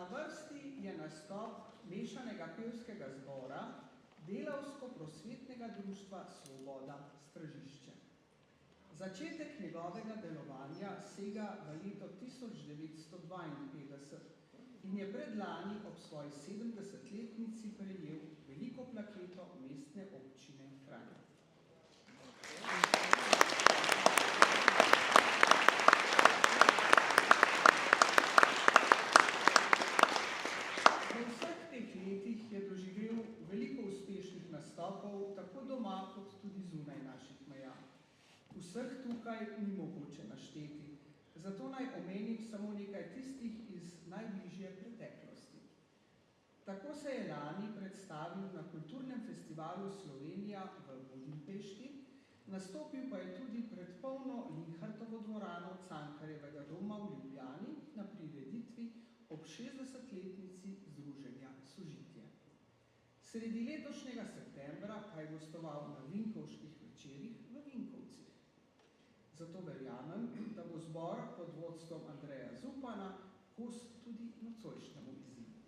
Na vrsti je nastop mešanega pevskega zbora Delavsko-prosvetnega društva Svoboda Stražišče. Začetek njegovega delovanja sega v leto 1952 in je predlani ob svoji 70-letnici prejel veliko plaketo mestne občine Kranj. V vseh teh letih je doživel veliko uspešnih nastopov, tako doma kot tudi zunaj naših meja. Vseh tukaj ni mogoče našteti, zato naj omenim samo nekaj tistih iz najbližje preteklosti. Tako se je lani predstavil na Kulturnem festivalu Slovenija v Budimpešti, nastopil pa je tudi pred polno Linhartovo dvorano Cankarjevega doma v Ljubljani na prireditvi ob 60-letnici Združenja Sožitje. Sredi letošnjega septembra pa je gostoval na Vinkovških večerih v Vinkovcih. Zato verjamem, da bo zbor pod vodstvom Andreja Zupana kos tudi nocojšnjemu izzivu.